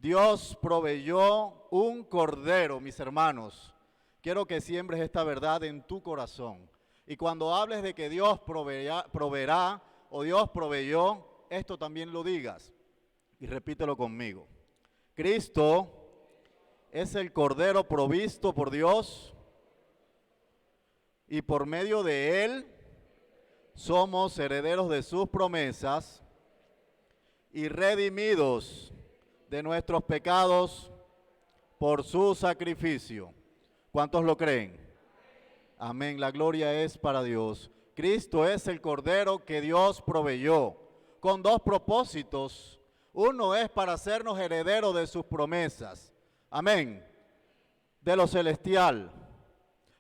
Dios proveyó un cordero, mis hermanos. Quiero que siembres esta verdad en tu corazón. Y cuando hables de que Dios proveerá o Dios proveyó, esto también lo digas. Y repítelo conmigo. Cristo es el cordero provisto por Dios y por medio de Él somos herederos de sus promesas y redimidos de nuestros pecados por su sacrificio. ¿Cuántos lo creen? Amén, la gloria es para Dios. Cristo es el cordero que Dios proveyó con dos propósitos. Uno es para hacernos herederos de sus promesas. Amén. De lo celestial,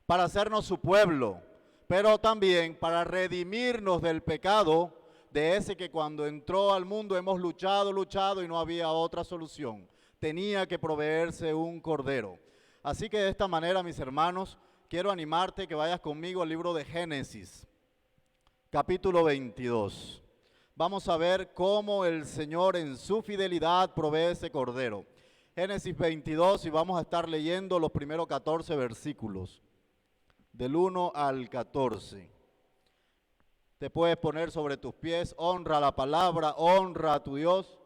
para hacernos su pueblo, pero también para redimirnos del pecado, de ese que cuando entró al mundo hemos luchado y no había otra solución. Tenía que proveerse un cordero. Así que de esta manera, mis hermanos, quiero animarte que vayas conmigo al libro de Génesis, capítulo 22. Vamos a ver cómo el Señor en su fidelidad provee ese cordero. Génesis 22 y vamos a estar leyendo los primeros 14 versículos, del 1 al 14. Te puedes poner sobre tus pies, honra la palabra, honra a tu Dios.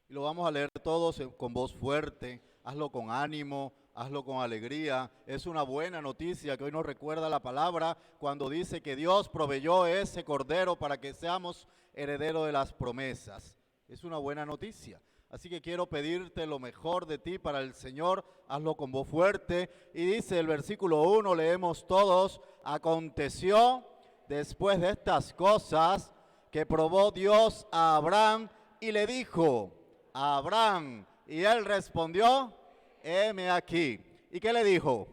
Y lo vamos a leer todos con voz fuerte, hazlo con ánimo, hazlo con alegría. Es una buena noticia que hoy nos recuerda la palabra cuando dice que Dios proveyó ese cordero para que seamos herederos de las promesas. Es una buena noticia. Así que quiero pedirte lo mejor de ti para el Señor, hazlo con voz fuerte. Y dice el versículo 1, leemos todos, aconteció después de estas cosas que probó Dios a Abraham y le dijo a Abraham, y él respondió, heme aquí. ¿Y qué le dijo?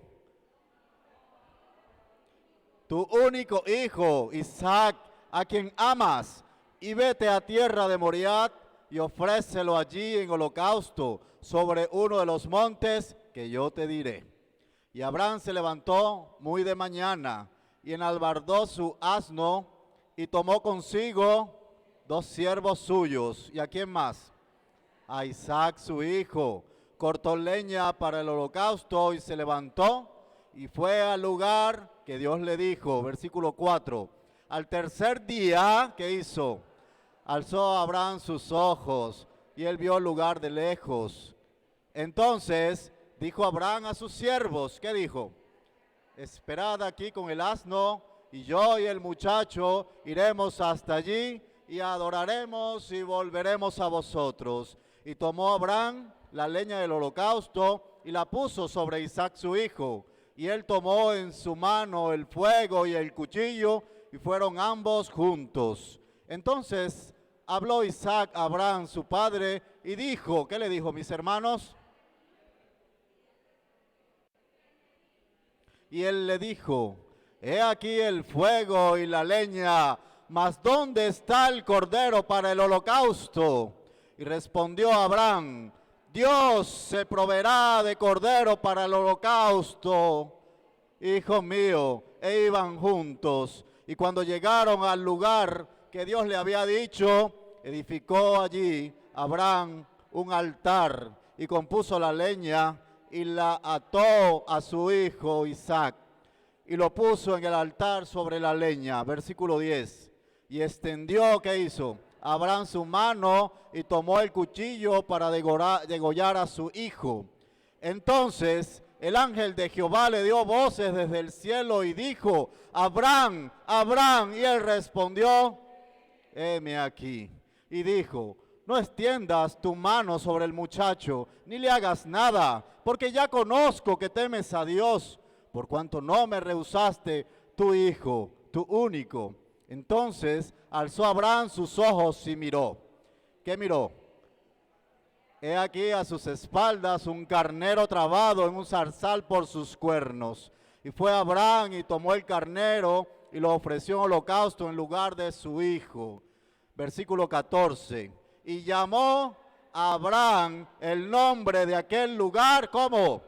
Tu único hijo, Isaac, a quien amas, y vete a tierra de Moriah, y ofrécelo allí en holocausto sobre uno de los montes que yo te diré. Y Abraham se levantó muy de mañana y enalbardó su asno y tomó consigo 2 siervos suyos. ¿Y a quién más? A Isaac su hijo. Cortó leña para el holocausto y se levantó y fue al lugar que Dios le dijo. Versículo 4. Al tercer día, ¿qué hizo? Alzó Abraham sus ojos y él vio el lugar de lejos. Entonces dijo Abraham a sus siervos, ¿qué dijo? Esperad aquí con el asno y yo y el muchacho iremos hasta allí y adoraremos y volveremos a vosotros. Y tomó Abraham la leña del holocausto y la puso sobre Isaac su hijo. Y él tomó en su mano el fuego y el cuchillo y fueron ambos juntos. Entonces habló Isaac a Abraham, su padre, y dijo, ¿qué le dijo, mis hermanos? Y él le dijo, he aquí el fuego y la leña, mas ¿dónde está el cordero para el holocausto? Y respondió Abraham, Dios se proveerá de cordero para el holocausto, hijo mío. E iban juntos, y cuando llegaron al lugar que Dios le había dicho, edificó allí Abraham un altar y compuso la leña y la ató a su hijo Isaac y lo puso en el altar sobre la leña. Versículo 10. Y extendió, ¿qué hizo? Abraham su mano y tomó el cuchillo para degollar a su hijo. Entonces el ángel de Jehová le dio voces desde el cielo y dijo, Abraham, Abraham, y él respondió, heme aquí. Y dijo, no extiendas tu mano sobre el muchacho, ni le hagas nada, porque ya conozco que temes a Dios, por cuanto no me rehusaste tu hijo, tu único. Entonces alzó Abraham sus ojos y miró. ¿Qué miró? He aquí a sus espaldas un carnero trabado en un zarzal por sus cuernos. Y fue Abraham y tomó el carnero y lo ofreció en holocausto en lugar de su hijo. Versículo 14. Y llamó a Abraham el nombre de aquel lugar, ¿cómo?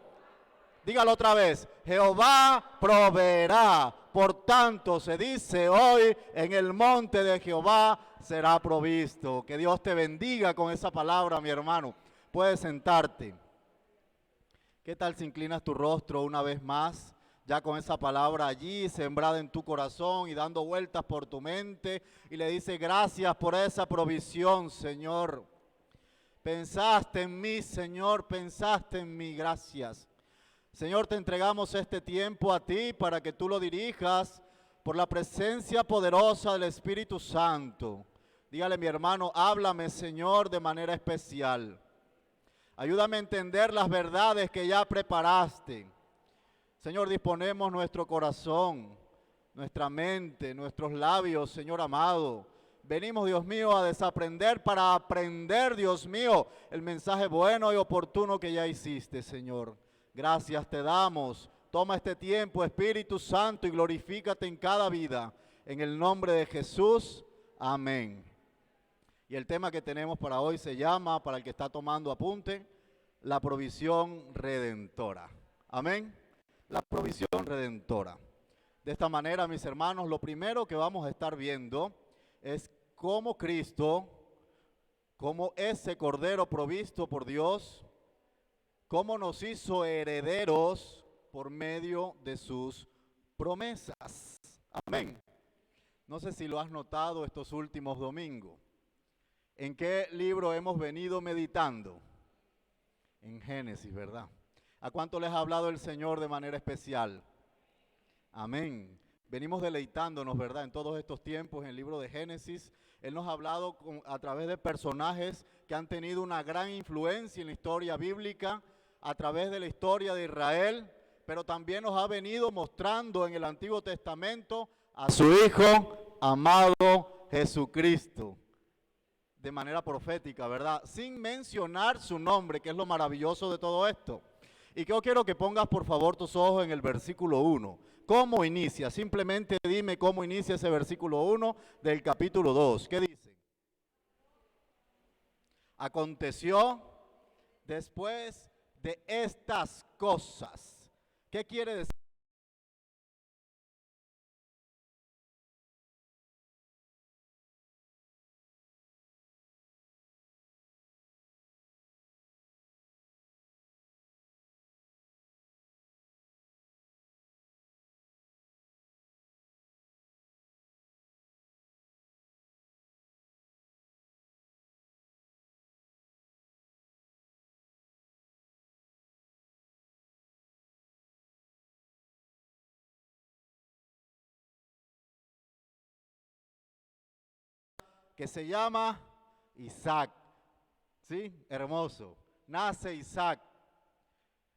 Dígalo otra vez, Jehová proveerá. Por tanto, se dice hoy, en el monte de Jehová será provisto. Que Dios te bendiga con esa palabra, mi hermano. Puedes sentarte. ¿Qué tal si inclinas tu rostro una vez más? Ya con esa palabra allí, sembrada en tu corazón y dando vueltas por tu mente. Y le dice, gracias por esa provisión, Señor. Pensaste en mí, Señor, pensaste en mí, gracias. Señor, te entregamos este tiempo a ti para que tú lo dirijas por la presencia poderosa del Espíritu Santo. Dígale, mi hermano, háblame, Señor, de manera especial. Ayúdame a entender las verdades que ya preparaste. Señor, disponemos nuestro corazón, nuestra mente, nuestros labios, Señor amado. Venimos, Dios mío, a desaprender para aprender, Dios mío, el mensaje bueno y oportuno que ya hiciste, Señor. Gracias te damos. Toma este tiempo, Espíritu Santo, y glorifícate en cada vida. En el nombre de Jesús, amén. Y el tema que tenemos para hoy se llama, para el que está tomando apunte, la provisión redentora. Amén. La provisión redentora. De esta manera, mis hermanos, lo primero que vamos a estar viendo es cómo Cristo, como ese Cordero provisto por Dios, cómo nos hizo herederos por medio de sus promesas. Amén. No sé si lo has notado estos últimos domingos. ¿En qué libro hemos venido meditando? En Génesis, ¿verdad? ¿A cuánto les ha hablado el Señor de manera especial? Amén. Venimos deleitándonos, ¿verdad? En todos estos tiempos en el libro de Génesis. Él nos ha hablado a través de personajes que han tenido una gran influencia en la historia bíblica, a través de la historia de Israel, pero también nos ha venido mostrando en el Antiguo Testamento a su Hijo amado Jesucristo, de manera profética, ¿verdad? Sin mencionar su nombre, que es lo maravilloso de todo esto. Y yo quiero que pongas por favor tus ojos en el versículo 1. ¿Cómo inicia? Simplemente dime cómo inicia ese versículo 1 del capítulo 2. ¿Qué dice? Aconteció después de estas cosas. ¿Qué quiere decir? Que se llama Isaac. ¿Sí? Hermoso. Nace Isaac.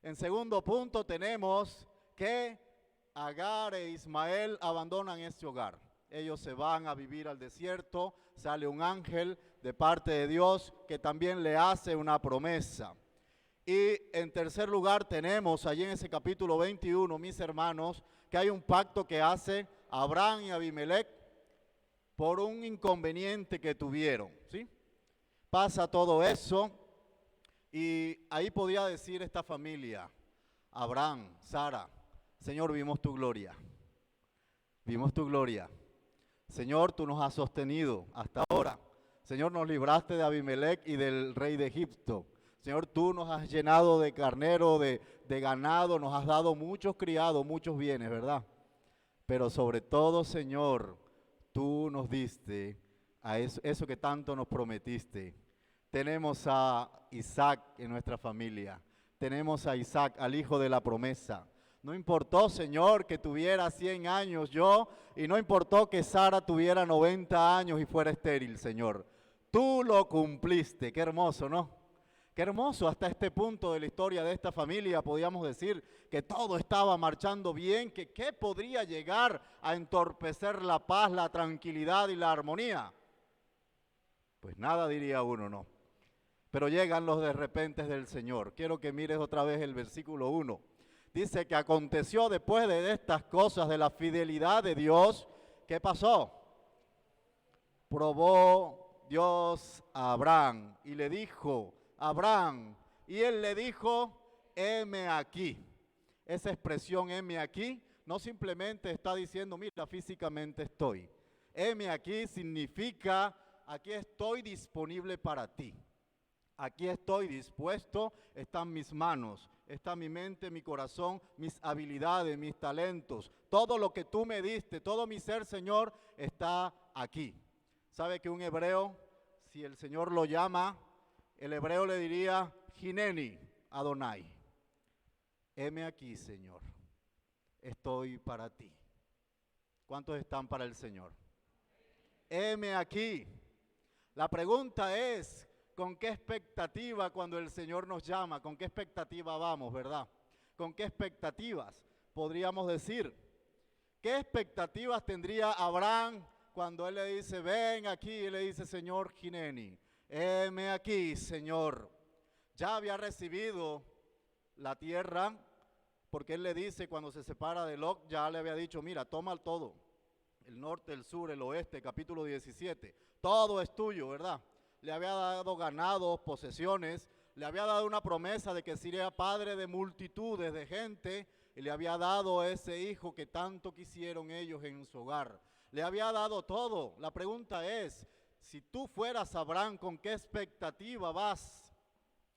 En segundo punto tenemos que Agar e Ismael abandonan este hogar. Ellos se van a vivir al desierto. Sale un ángel de parte de Dios que también le hace una promesa. Y en tercer lugar tenemos allí en ese capítulo 21, mis hermanos, que hay un pacto que hace Abraham y Abimelech por un inconveniente que tuvieron, ¿sí? Pasa todo eso y ahí podía decir esta familia, Abraham, Sara, Señor, vimos tu gloria, vimos tu gloria. Señor, tú nos has sostenido hasta ahora. Señor, nos libraste de Abimelech y del rey de Egipto. Señor, tú nos has llenado de carnero, de ganado, nos has dado muchos criados, muchos bienes, ¿verdad? Pero sobre todo, Señor, tú nos diste a eso que tanto nos prometiste. Tenemos a Isaac en nuestra familia. Tenemos a Isaac, al hijo de la promesa. No importó, Señor, que tuviera 100 años yo, y no importó que Sara tuviera 90 años y fuera estéril, Señor. Tú lo cumpliste. Qué hermoso, ¿no? Qué hermoso, hasta este punto de la historia de esta familia podíamos decir que todo estaba marchando bien, que qué podría llegar a entorpecer la paz, la tranquilidad y la armonía. Pues nada, diría uno, no. Pero llegan los de repente del Señor. Quiero que mires otra vez el versículo 1. Dice que aconteció después de estas cosas, de la fidelidad de Dios, ¿qué pasó? Probó Dios a Abraham y le dijo, Abraham, y él le dijo, heme aquí. Esa expresión, heme aquí, no simplemente está diciendo, mira, físicamente estoy. Heme aquí significa, aquí estoy disponible para ti. Aquí estoy dispuesto, están mis manos, está mi mente, mi corazón, mis habilidades, mis talentos. Todo lo que tú me diste, todo mi ser, Señor, está aquí. ¿Sabe que un hebreo, si el Señor lo llama, el hebreo le diría, Hineni Adonai. Heme aquí, Señor, estoy para ti. ¿Cuántos están para el Señor? Heme aquí. La pregunta es, ¿con qué expectativa cuando el Señor nos llama? ¿Con qué expectativa vamos, verdad? ¿Con qué expectativas podríamos decir? ¿Qué expectativas tendría Abraham cuando él le dice, ven aquí? Y le dice, Señor Hineni, heme aquí, Señor. Ya había recibido la tierra, porque él le dice cuando se separa de Lot, ya le había dicho, mira, toma todo, el norte, el sur, el oeste, capítulo 17, todo es tuyo, ¿verdad? Le había dado ganados, posesiones, le había dado una promesa de que sería padre de multitudes de gente, y le había dado ese hijo que tanto quisieron ellos en su hogar. Le había dado todo. La pregunta es, si tú fueras Abraham, ¿con qué expectativa vas?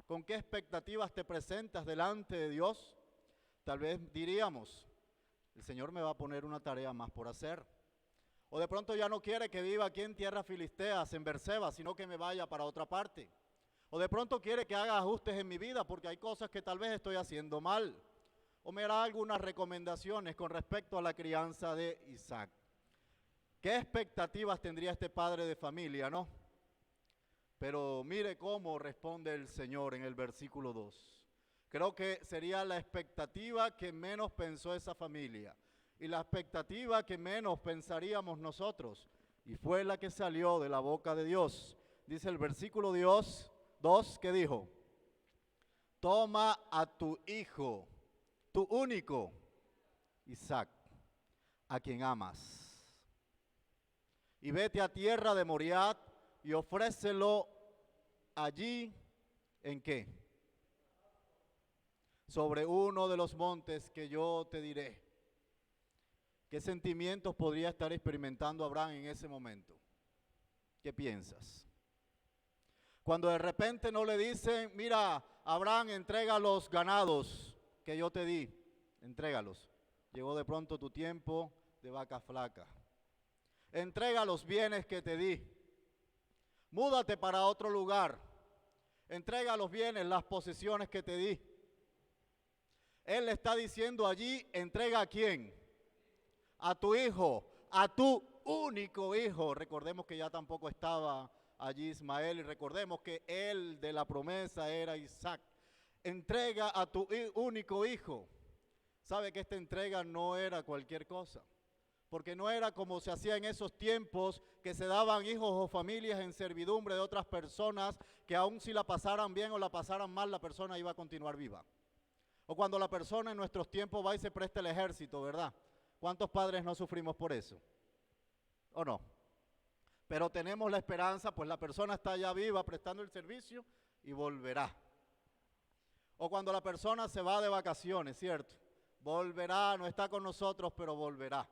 ¿Con qué expectativas te presentas delante de Dios? Tal vez diríamos, el Señor me va a poner una tarea más por hacer. O de pronto ya no quiere que viva aquí en tierras filisteas, en Berseba, sino que me vaya para otra parte. O de pronto quiere que haga ajustes en mi vida porque hay cosas que tal vez estoy haciendo mal. O me hará algunas recomendaciones con respecto a la crianza de Isaac. ¿Qué expectativas tendría este padre de familia, no? Pero mire cómo responde el Señor en el versículo 2. Creo que sería la expectativa que menos pensó esa familia y la expectativa que menos pensaríamos nosotros. Y fue la que salió de la boca de Dios. Dice el versículo 2, ¿qué dijo? Toma a tu hijo, tu único, Isaac, a quien amas, y vete a tierra de Moriah y ofrécelo allí, ¿en qué? Sobre uno de los montes que yo te diré. ¿Qué sentimientos podría estar experimentando Abraham en ese momento? ¿Qué piensas? Cuando de repente no le dicen, mira, Abraham, entrega los ganados que yo te di, entrégalos. Llegó de pronto tu tiempo de vaca flaca. Entrega los bienes que te di. Múdate para otro lugar. Entrega los bienes, las posesiones que te di. Él le está diciendo allí, entrega a quién? A tu hijo, a tu único hijo. Recordemos que ya tampoco estaba allí Ismael y recordemos que él de la promesa era Isaac. Entrega a tu único hijo. Sabe que esta entrega no era cualquier cosa, porque no era como se hacía en esos tiempos, que se daban hijos o familias en servidumbre de otras personas, que aun si la pasaran bien o la pasaran mal, la persona iba a continuar viva. O cuando la persona en nuestros tiempos va y se presta el ejército, ¿verdad? ¿Cuántos padres no sufrimos por eso? ¿O no? Pero tenemos la esperanza, pues la persona está ya viva prestando el servicio y volverá. O cuando la persona se va de vacaciones, ¿cierto? Volverá, no está con nosotros, pero volverá.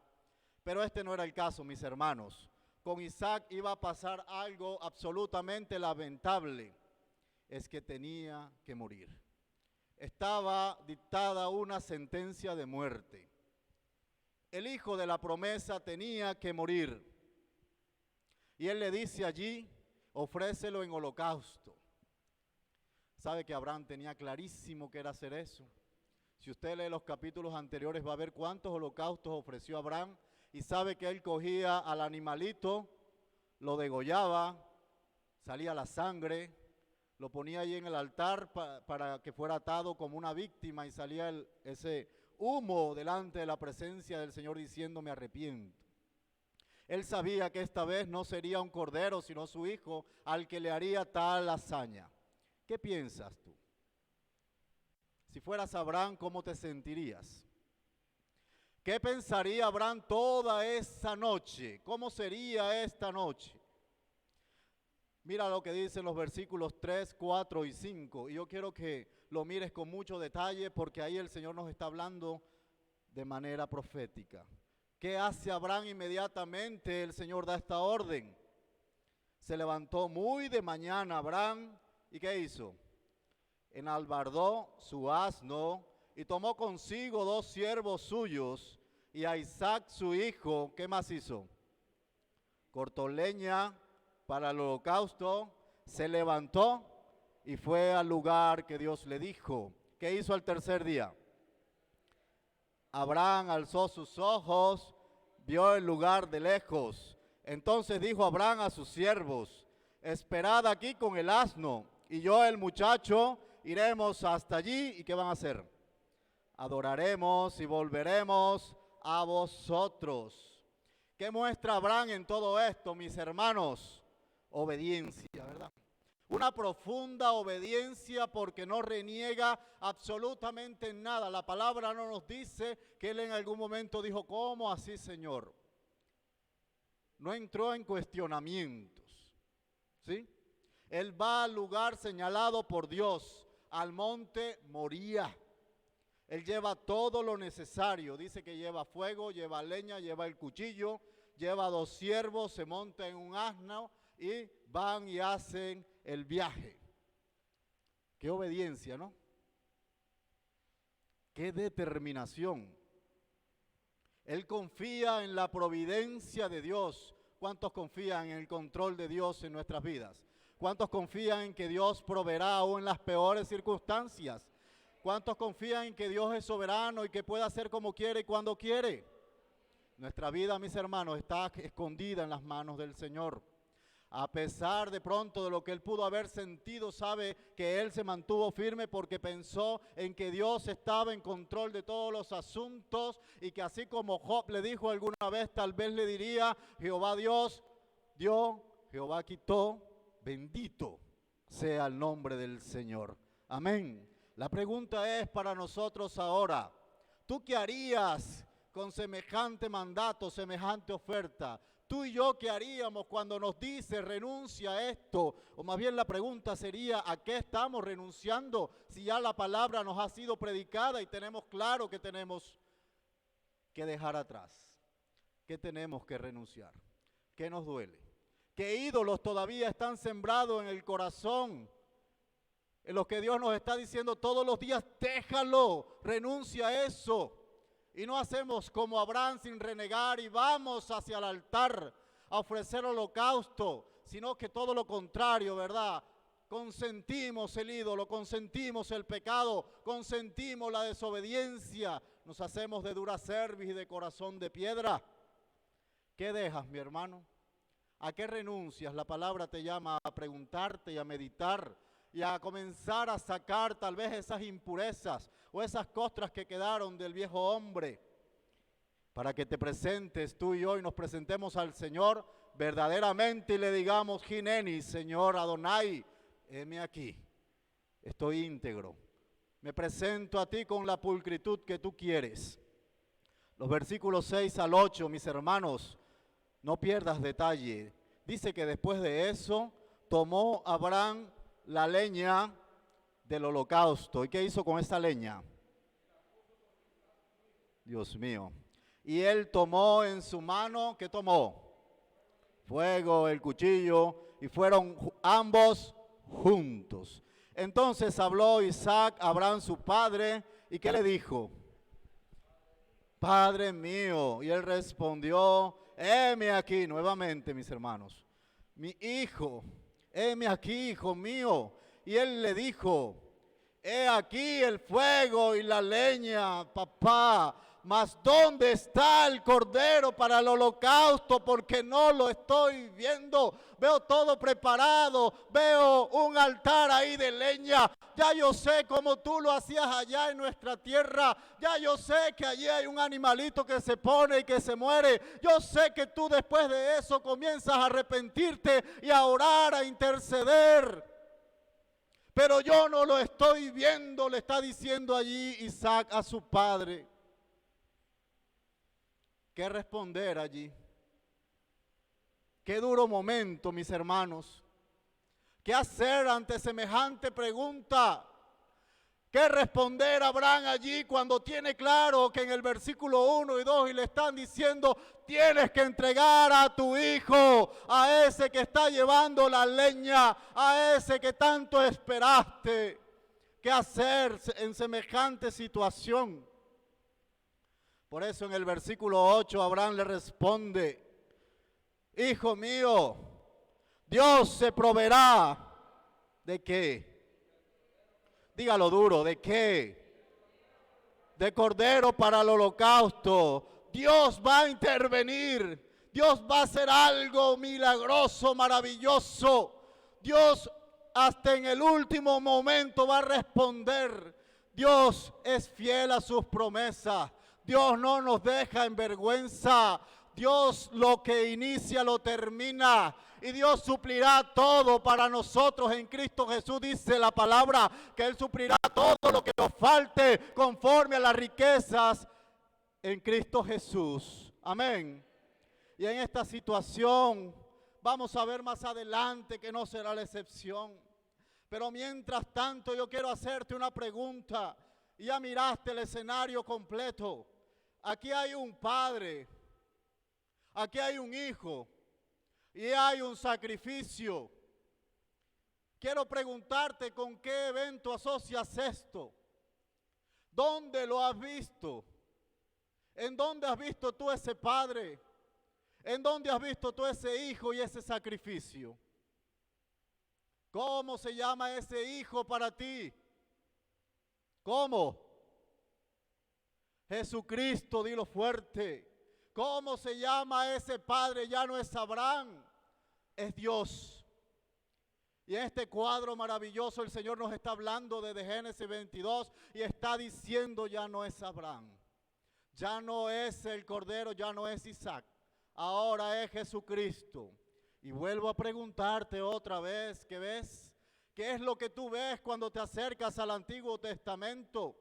Pero este no era el caso, mis hermanos. Con Isaac iba a pasar algo absolutamente lamentable. Es que tenía que morir. Estaba dictada una sentencia de muerte. El hijo de la promesa tenía que morir. Y él le dice allí, ofrécelo en holocausto. ¿Sabe que Abraham tenía clarísimo que era hacer eso? Si usted lee los capítulos anteriores va a ver cuántos holocaustos ofreció Abraham y sabe que él cogía al animalito, lo degollaba, salía la sangre, lo ponía ahí en el altar para que fuera atado como una víctima y salía ese humo delante de la presencia del Señor diciendo me arrepiento. Él sabía que esta vez no sería un cordero sino su hijo al que le haría tal hazaña. ¿Qué piensas tú? Si fueras Abraham, ¿cómo te sentirías? ¿Qué pensaría Abraham toda esa noche? ¿Cómo sería esta noche? Mira lo que dicen los versículos 3, 4 y 5. Y yo quiero que lo mires con mucho detalle porque ahí el Señor nos está hablando de manera profética. ¿Qué hace Abraham inmediatamente? El Señor da esta orden. Se levantó muy de mañana Abraham, ¿y qué hizo? Enalbardó su asno y tomó consigo 2 siervos suyos y a Isaac su hijo. ¿Qué más hizo? Cortó leña para el holocausto, se levantó y fue al lugar que Dios le dijo. ¿Qué hizo al tercer día? Abraham alzó sus ojos, vio el lugar de lejos. Entonces dijo Abraham a sus siervos: esperad aquí con el asno, y yo el muchacho iremos hasta allí. ¿Y qué van a hacer? Adoraremos y volveremos a vosotros. ¿Qué muestra Abraham en todo esto, mis hermanos? Obediencia, ¿verdad? Una profunda obediencia porque no reniega absolutamente nada. La palabra no nos dice que él en algún momento dijo: ¿cómo así, Señor? No entró en cuestionamientos, ¿sí? Él va al lugar señalado por Dios, al monte Moría. Él lleva todo lo necesario. Dice que lleva fuego, lleva leña, lleva el cuchillo, lleva 2 siervos, se monta en un asno y van y hacen el viaje. Qué obediencia, ¿no? Qué determinación. Él confía en la providencia de Dios. ¿Cuántos confían en el control de Dios en nuestras vidas? ¿Cuántos confían en que Dios proveerá aún en las peores circunstancias? ¿Cuántos confían en que Dios es soberano y que puede hacer como quiere y cuando quiere? Nuestra vida, mis hermanos, está escondida en las manos del Señor. A pesar de pronto de lo que él pudo haber sentido, sabe que él se mantuvo firme porque pensó en que Dios estaba en control de todos los asuntos y que así como Job le dijo alguna vez, tal vez le diría: Jehová Dios dio, Jehová quitó, bendito sea el nombre del Señor. Amén. La pregunta es para nosotros ahora: ¿tú qué harías con semejante mandato, semejante oferta? Tú y yo, ¿qué haríamos cuando nos dice renuncia a esto? O más bien la pregunta sería: ¿a qué estamos renunciando si ya la palabra nos ha sido predicada y tenemos claro que tenemos que dejar atrás? ¿Qué tenemos que renunciar? ¿Qué nos duele? ¿Qué ídolos todavía están sembrados en el corazón? En los que Dios nos está diciendo todos los días: déjalo, renuncia a eso. Y no hacemos como Abraham sin renegar y vamos hacia el altar a ofrecer holocausto, sino que todo lo contrario, ¿verdad? Consentimos el ídolo, consentimos el pecado, consentimos la desobediencia, nos hacemos de dura cerviz y de corazón de piedra. ¿Qué dejas, mi hermano? ¿A qué renuncias? La palabra te llama a preguntarte y a meditar y a comenzar a sacar tal vez esas impurezas o esas costras que quedaron del viejo hombre, para que te presentes tú y yo y nos presentemos al Señor verdaderamente y le digamos: Hineni, Señor Adonai, heme aquí, estoy íntegro, me presento a ti con la pulcritud que tú quieres. Los versículos 6 al 8, mis hermanos, no pierdas detalle. Dice que después de eso tomó Abraham la leña del holocausto. ¿Y qué hizo con esa leña? Dios mío. Y él tomó en su mano, ¿qué tomó? Fuego, el cuchillo, y fueron ambos juntos. Entonces habló Isaac a Abraham su padre, ¿y qué le dijo? Padre mío. Y él respondió: heme aquí. Nuevamente, mis hermanos, mi hijo, heme aquí, hijo mío. Y él le dijo: he aquí el fuego y la leña, papá, mas ¿dónde está el cordero para el holocausto? Porque no lo estoy viendo. Veo todo preparado, veo un altar ahí de leña. Ya yo sé cómo tú lo hacías allá en nuestra tierra. Ya yo sé que allí hay un animalito que se pone y que se muere. Yo sé que tú después de eso comienzas a arrepentirte y a orar, a interceder. Pero yo no lo estoy viendo, le está diciendo allí Isaac a su padre. ¿Qué responder allí? Qué duro momento, mis hermanos. ¿Qué hacer ante semejante pregunta? ¿Qué responder a Abraham allí cuando tiene claro que en el versículo 1 y 2 y le están diciendo, tienes que entregar a tu hijo, a ese que está llevando la leña, a ese que tanto esperaste? ¿Qué hacer en semejante situación? Por eso en el versículo 8 Abraham le responde, hijo mío, Dios se proveerá. ¿De qué? Dígalo duro, ¿de qué? De cordero para el holocausto. Dios va a intervenir. Dios va a hacer algo milagroso, maravilloso. Dios hasta en el último momento va a responder. Dios es fiel a sus promesas. Dios no nos deja en vergüenza. Dios lo que inicia lo termina. Y Dios suplirá todo para nosotros en Cristo Jesús. Dice la palabra que Él suplirá todo lo que nos falte conforme a las riquezas en Cristo Jesús. Amén. Y en esta situación vamos a ver más adelante que no será la excepción. Pero mientras tanto yo quiero hacerte una pregunta. Ya miraste el escenario completo. Aquí hay un padre. Aquí hay un hijo. Y hay un sacrificio. Quiero preguntarte con qué evento asocias esto. ¿Dónde lo has visto? ¿En dónde has visto tú ese padre? ¿En dónde has visto tú ese hijo y ese sacrificio? ¿Cómo se llama ese hijo para ti? ¿Cómo? Jesucristo, dilo fuerte. ¿Cómo se llama ese padre? Ya no es Abraham, es Dios. Y en este cuadro maravilloso el Señor nos está hablando desde Génesis 22 y está diciendo ya no es Abraham, ya no es el Cordero, ya no es Isaac, ahora es Jesucristo. Y vuelvo a preguntarte otra vez, ¿qué ves? ¿Qué es lo que tú ves cuando te acercas al Antiguo Testamento?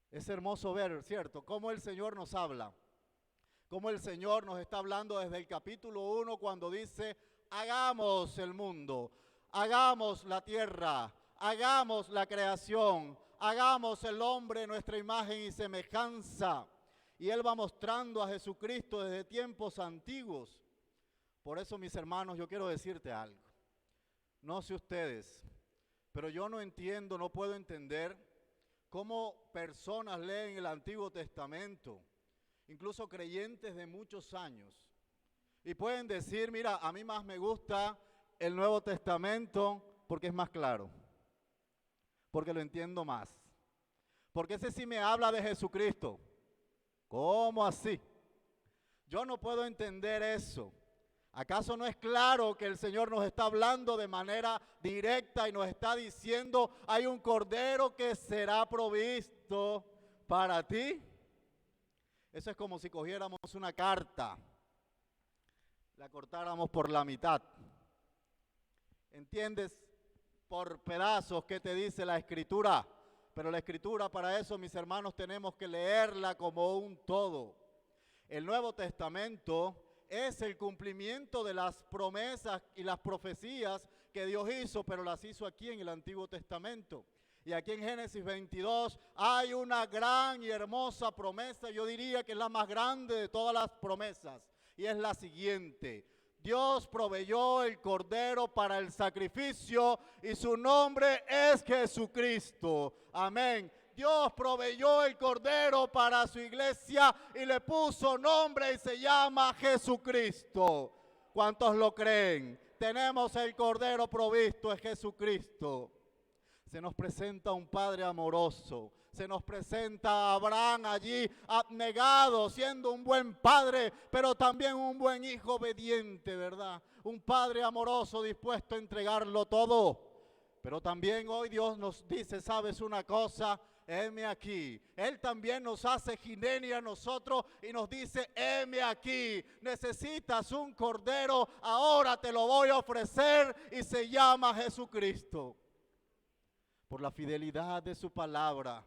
Es hermoso ver, ¿cierto?, cómo el Señor nos habla. Como el Señor nos está hablando desde el capítulo 1 cuando dice, hagamos el mundo, hagamos la tierra, hagamos la creación, hagamos el hombre nuestra imagen y semejanza. Y Él va mostrando a Jesucristo desde tiempos antiguos. Por eso, mis hermanos, yo quiero decirte algo. No sé ustedes, pero yo no entiendo, no puedo entender cómo personas leen el Antiguo Testamento, incluso creyentes de muchos años, y pueden decir, mira, a mí más me gusta el Nuevo Testamento porque es más claro, porque lo entiendo más, porque ese sí me habla de Jesucristo. ¿Cómo así? Yo no puedo entender eso. ¿Acaso no es claro que el Señor nos está hablando de manera directa y nos está diciendo, hay un cordero que será provisto para ti? Eso es como si cogiéramos una carta, la cortáramos por la mitad. ¿Entiendes? Por pedazos que te dice la Escritura. Pero la Escritura, para eso, mis hermanos, tenemos que leerla como un todo. El Nuevo Testamento es el cumplimiento de las promesas y las profecías que Dios hizo, pero las hizo aquí en el Antiguo Testamento. Y aquí en Génesis 22 hay una gran y hermosa promesa, yo diría que es la más grande de todas las promesas, y es la siguiente: Dios proveyó el cordero para el sacrificio y su nombre es Jesucristo. Amén. Dios proveyó el cordero para su iglesia y le puso nombre y se llama Jesucristo. ¿Cuántos lo creen? Tenemos el cordero provisto, es Jesucristo. Se nos presenta un Padre amoroso, se nos presenta a Abraham allí abnegado, siendo un buen padre, pero también un buen hijo obediente, ¿verdad? Un padre amoroso dispuesto a entregarlo todo. Pero también hoy Dios nos dice, ¿sabes una cosa? Heme aquí. Él también nos hace ginenia a nosotros y nos dice, heme aquí. Necesitas un cordero, ahora te lo voy a ofrecer y se llama Jesucristo. Por la fidelidad de su palabra,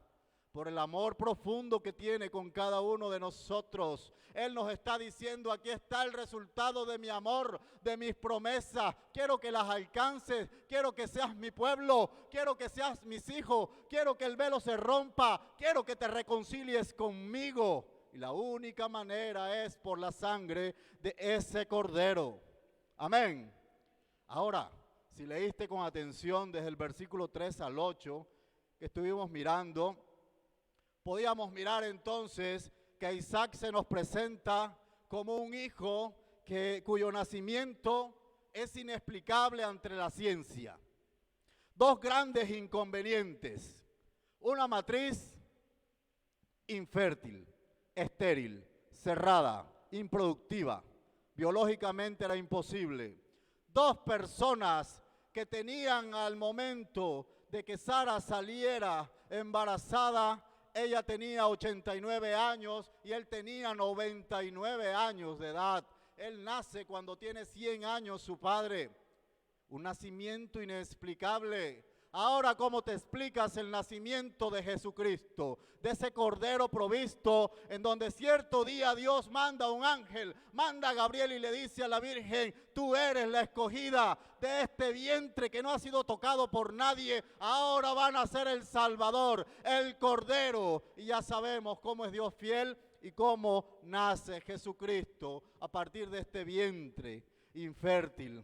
por el amor profundo que tiene con cada uno de nosotros. Él nos está diciendo, aquí está el resultado de mi amor, de mis promesas. Quiero que las alcances, quiero que seas mi pueblo, quiero que seas mis hijos, quiero que el velo se rompa, quiero que te reconcilies conmigo. Y la única manera es por la sangre de ese cordero. Amén. Ahora, si leíste con atención desde el versículo 3 al 8 que estuvimos mirando, podíamos mirar entonces que Isaac se nos presenta como un hijo cuyo nacimiento es inexplicable ante la ciencia. Dos grandes inconvenientes: una matriz infértil, estéril, cerrada, improductiva, biológicamente era imposible. Dos personas que tenían al momento de que Sara saliera embarazada, ella tenía 89 años y él tenía 99 años de edad. Él nace cuando tiene 100 años su padre. Un nacimiento inexplicable. Ahora, ¿cómo te explicas el nacimiento de Jesucristo? De ese cordero provisto, en donde cierto día Dios manda un ángel, manda a Gabriel y le dice a la Virgen, tú eres la escogida de este vientre que no ha sido tocado por nadie. Ahora van a ser el Salvador, el Cordero. Y ya sabemos cómo es Dios fiel y cómo nace Jesucristo a partir de este vientre infértil.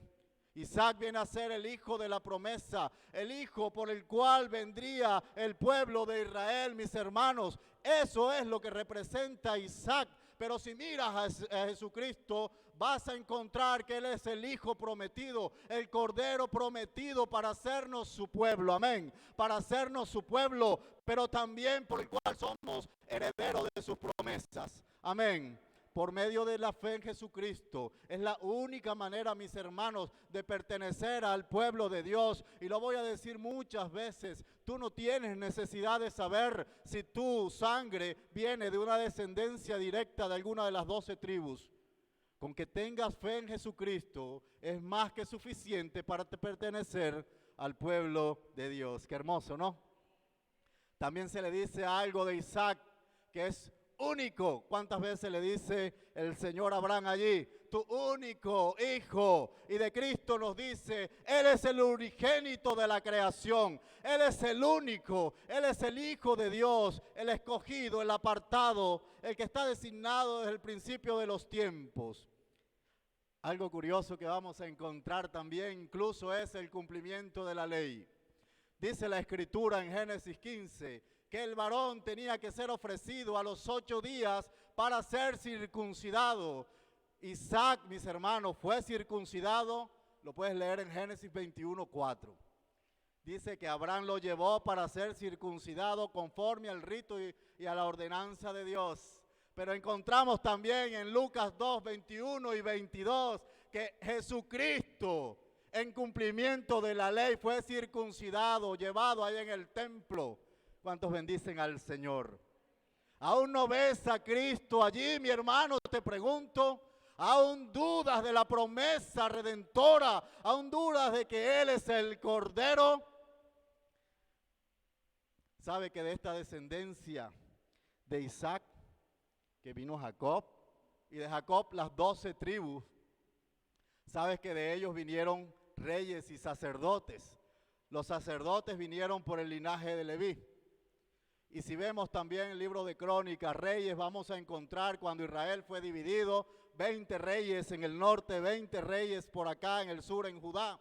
Isaac viene a ser el hijo de la promesa, el hijo por el cual vendría el pueblo de Israel, mis hermanos. Eso es lo que representa Isaac. Pero si miras a Jesucristo, vas a encontrar que Él es el Hijo prometido, el Cordero prometido para hacernos su pueblo, amén. Para hacernos su pueblo, pero también por el cual somos herederos de sus promesas, amén. Por medio de la fe en Jesucristo. Es la única manera, mis hermanos, de pertenecer al pueblo de Dios. Y lo voy a decir muchas veces, tú no tienes necesidad de saber si tu sangre viene de una descendencia directa de alguna de las 12 tribus. Con que tengas fe en Jesucristo es más que suficiente para pertenecer al pueblo de Dios. Qué hermoso, ¿no? También se le dice algo de Isaac que es único. ¿Cuántas veces le dice el Señor a Abraham allí? Tu único hijo. Y de Cristo nos dice, Él es el unigénito de la creación. Él es el único. Él es el Hijo de Dios, el escogido, el apartado, el que está designado desde el principio de los tiempos. Algo curioso que vamos a encontrar también incluso es el cumplimiento de la ley. Dice la Escritura en Génesis 15, que el varón tenía que ser ofrecido a los 8 días para ser circuncidado. Isaac, mis hermanos, fue circuncidado, lo puedes leer en Génesis 21:4. Dice que Abraham lo llevó para ser circuncidado conforme al rito y a la ordenanza de Dios. Pero encontramos también en Lucas 2:21 y 22 que Jesucristo, en cumplimiento de la ley, fue circuncidado, llevado ahí en el templo. ¿Cuántos bendicen al Señor? ¿Aún no ves a Cristo allí, mi hermano? Te pregunto. ¿Aún dudas de la promesa redentora? ¿Aún dudas de que Él es el Cordero? ¿Sabe que de esta descendencia de Isaac, que vino Jacob, y de Jacob las 12 tribus, sabes que de ellos vinieron reyes y sacerdotes? Los sacerdotes vinieron por el linaje de Leví. Y si vemos también el libro de Crónicas, Reyes, vamos a encontrar cuando Israel fue dividido, 20 reyes en el norte, 20 reyes por acá en el sur, en Judá,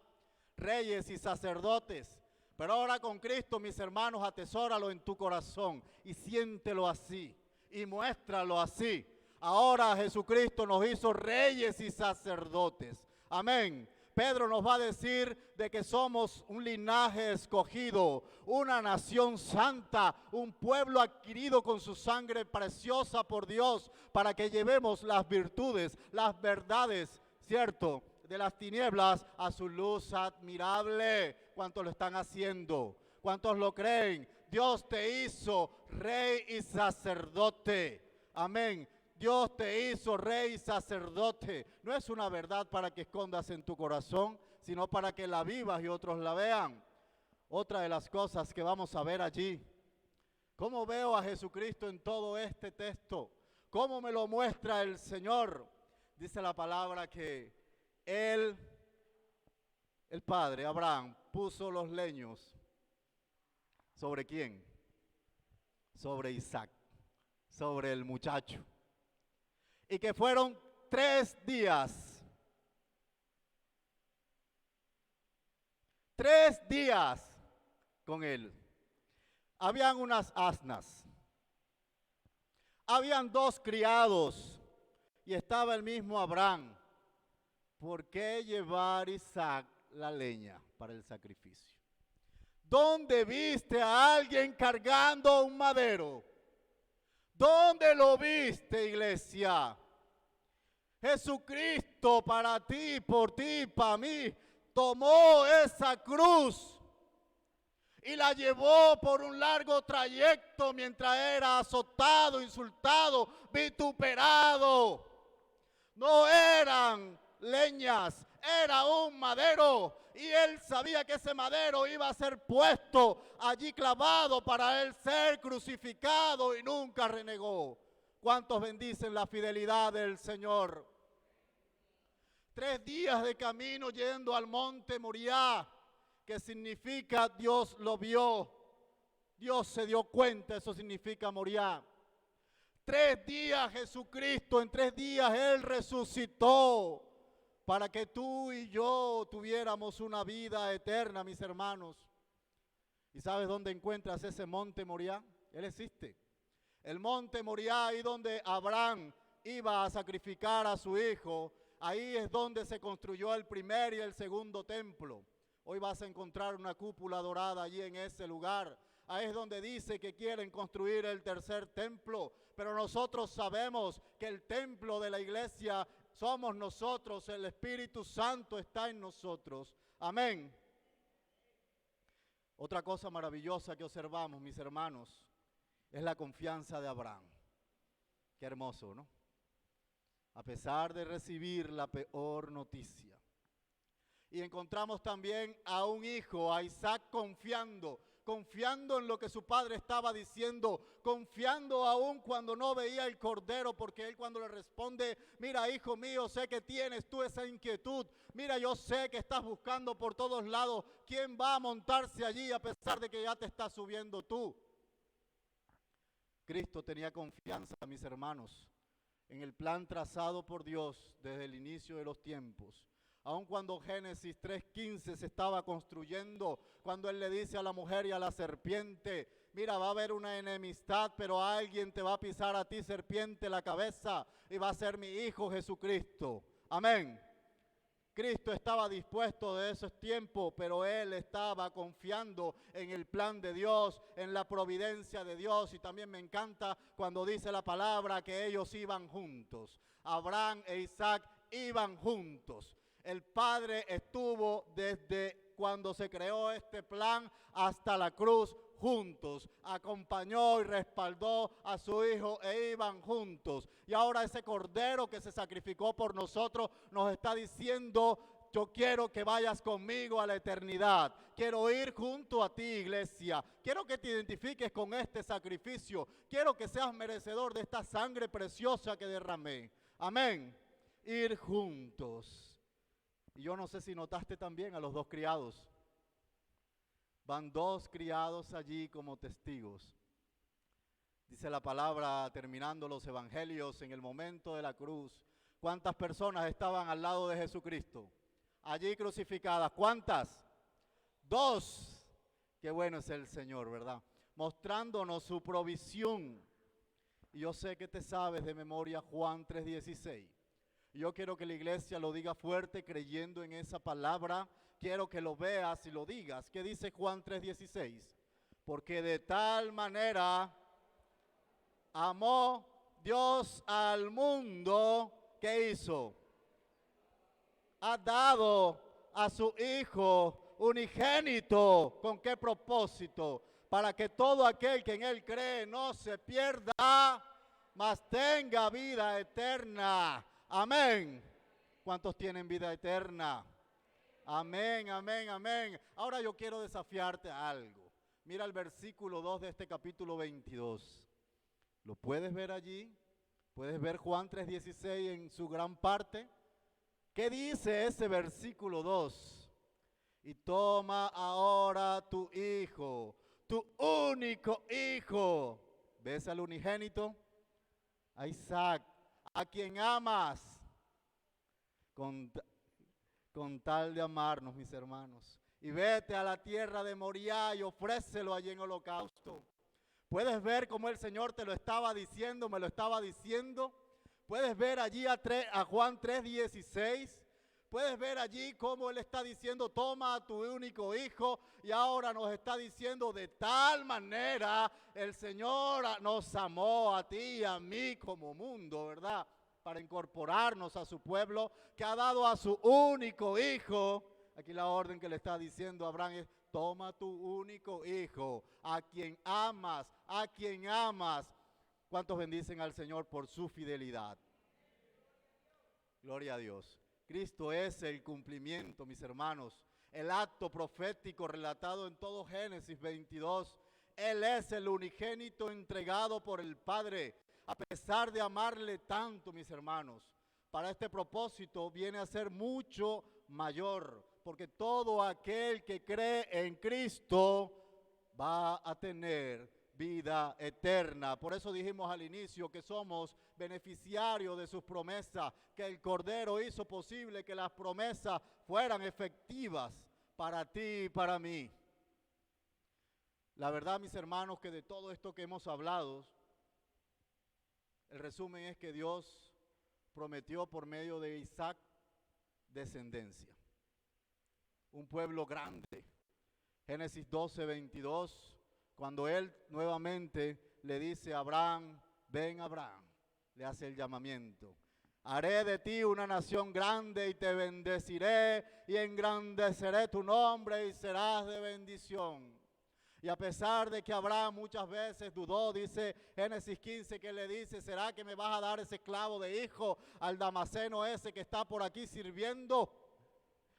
reyes y sacerdotes. Pero ahora con Cristo, mis hermanos, atesóralo en tu corazón y siéntelo así y muéstralo así. Ahora Jesucristo nos hizo reyes y sacerdotes. Amén. Pedro nos va a decir de que somos un linaje escogido, una nación santa, un pueblo adquirido con su sangre preciosa por Dios, para que llevemos las virtudes, las verdades, ¿cierto?, de las tinieblas a su luz admirable. ¿Cuántos lo están haciendo? ¿Cuántos lo creen? Dios te hizo rey y sacerdote. Amén. Dios te hizo rey y sacerdote. No es una verdad para que escondas en tu corazón, sino para que la vivas y otros la vean. Otra de las cosas que vamos a ver allí, ¿Cómo veo a Jesucristo en todo este texto? ¿Cómo me lo muestra el Señor? Dice la palabra que Él, el padre, Abraham, puso los leños. ¿Sobre quién? Sobre Isaac, sobre el muchacho. Y que fueron 3 días. 3 días con él. Habían unas asnas. Habían 2 criados. Y estaba el mismo Abraham. ¿Por qué llevar Isaac la leña para el sacrificio? ¿Dónde viste a alguien cargando un madero? ¿Dónde lo viste, iglesia? Jesucristo para ti, por ti, para mí, tomó esa cruz y la llevó por un largo trayecto mientras era azotado, insultado, vituperado. No eran leñas, era un madero, y él sabía que ese madero iba a ser puesto allí clavado para él ser crucificado, y nunca renegó. ¿Cuántos bendicen la fidelidad del Señor? 3 días de camino yendo al monte Moriah, que significa Dios lo vio, Dios se dio cuenta, eso significa Moriah. 3 días Jesucristo, en 3 días Él resucitó para que tú y yo tuviéramos una vida eterna, mis hermanos. ¿Y sabes dónde encuentras ese monte Moriah? Él existe. El monte Moriah, ahí donde Abraham iba a sacrificar a su hijo, ahí es donde se construyó el primer y el segundo templo. Hoy vas a encontrar una cúpula dorada allí en ese lugar. Ahí es donde dice que quieren construir el tercer templo, pero nosotros sabemos que el templo de la iglesia somos nosotros, el Espíritu Santo está en nosotros. Amén. Otra cosa maravillosa que observamos, mis hermanos, es la confianza de Abraham. Qué hermoso, ¿no? A pesar de recibir la peor noticia. Y encontramos también a un hijo, a Isaac, confiando en lo que su padre estaba diciendo, confiando aún cuando no veía el cordero, porque él cuando le responde, mira hijo mío, sé que tienes tú esa inquietud, mira yo sé que estás buscando por todos lados, ¿quién va a montarse allí a pesar de que ya te estás subiendo tú? Cristo tenía confianza, mis hermanos, en el plan trazado por Dios desde el inicio de los tiempos. Aun cuando Génesis 3:15 se estaba construyendo, cuando Él le dice a la mujer y a la serpiente, mira, va a haber una enemistad, pero alguien te va a pisar a ti, serpiente, la cabeza, y va a ser mi Hijo Jesucristo. Amén. Cristo estaba dispuesto de esos tiempos, pero Él estaba confiando en el plan de Dios, en la providencia de Dios. Y también me encanta cuando dice la palabra que ellos iban juntos. Abraham e Isaac iban juntos. El Padre estuvo desde cuando se creó este plan hasta la cruz juntos. Acompañó y respaldó a su Hijo e iban juntos. Y ahora ese Cordero que se sacrificó por nosotros nos está diciendo, yo quiero que vayas conmigo a la eternidad. Quiero ir junto a ti, iglesia. Quiero que te identifiques con este sacrificio. Quiero que seas merecedor de esta sangre preciosa que derramé. Amén. Ir juntos. Y yo no sé si notaste también a los 2 criados. Van 2 criados allí como testigos. Dice la palabra, terminando los evangelios, en el momento de la cruz, ¿cuántas personas estaban al lado de Jesucristo? Allí crucificadas. ¿Cuántas? 2. Qué bueno es el Señor, ¿verdad? Mostrándonos su provisión. Y yo sé que te sabes de memoria Juan 3:16. Yo quiero que la iglesia lo diga fuerte, creyendo en esa palabra. Quiero que lo veas y lo digas. ¿Qué dice Juan 3:16? Porque de tal manera amó Dios al mundo, ¿qué hizo? Ha dado a su Hijo unigénito. ¿Con qué propósito? Para que todo aquel que en Él cree no se pierda, mas tenga vida eterna. Amén. ¿Cuántos tienen vida eterna? Amén, amén, amén. Ahora yo quiero desafiarte a algo. Mira el versículo 2 de este capítulo 22. ¿Lo puedes ver allí? ¿Puedes ver Juan 3:16 en su gran parte? ¿Qué dice ese versículo 2? Y toma ahora tu hijo, tu único hijo. ¿Ves al unigénito? A Isaac, a quien amas, con tal de amarnos, mis hermanos. Y vete a la tierra de Moriah y ofrécelo allí en holocausto. ¿Puedes ver cómo el Señor te lo estaba diciendo, me lo estaba diciendo? ¿Puedes ver allí a Juan 3:16? ¿Puedes ver allí cómo Él está diciendo, toma a tu único hijo? Y ahora nos está diciendo, de tal manera el Señor nos amó a ti y a mí como mundo, ¿verdad? Para incorporarnos a su pueblo, que ha dado a su único hijo. Aquí la orden que le está diciendo a Abraham es, toma tu único hijo, a quien amas, a quien amas. ¿Cuántos bendicen al Señor por su fidelidad? Gloria a Dios. Cristo es el cumplimiento, mis hermanos, el acto profético relatado en todo Génesis 22. Él es el unigénito entregado por el Padre, a pesar de amarle tanto, mis hermanos. Para este propósito viene a ser mucho mayor, porque todo aquel que cree en Cristo va a tener vida eterna. Por eso dijimos al inicio que somos beneficiarios de sus promesas, que el Cordero hizo posible que las promesas fueran efectivas para ti y para mí. La verdad, mis hermanos, que de todo esto que hemos hablado, el resumen es que Dios prometió por medio de Isaac descendencia. Un pueblo grande. Génesis 12:22. Cuando él nuevamente le dice a Abraham, ven Abraham, le hace el llamamiento. Haré de ti una nación grande y te bendeciré y engrandeceré tu nombre y serás de bendición. Y a pesar de que Abraham muchas veces dudó, dice Génesis 15 que le dice, ¿será que me vas a dar ese esclavo de hijo al damaseno ese que está por aquí sirviendo?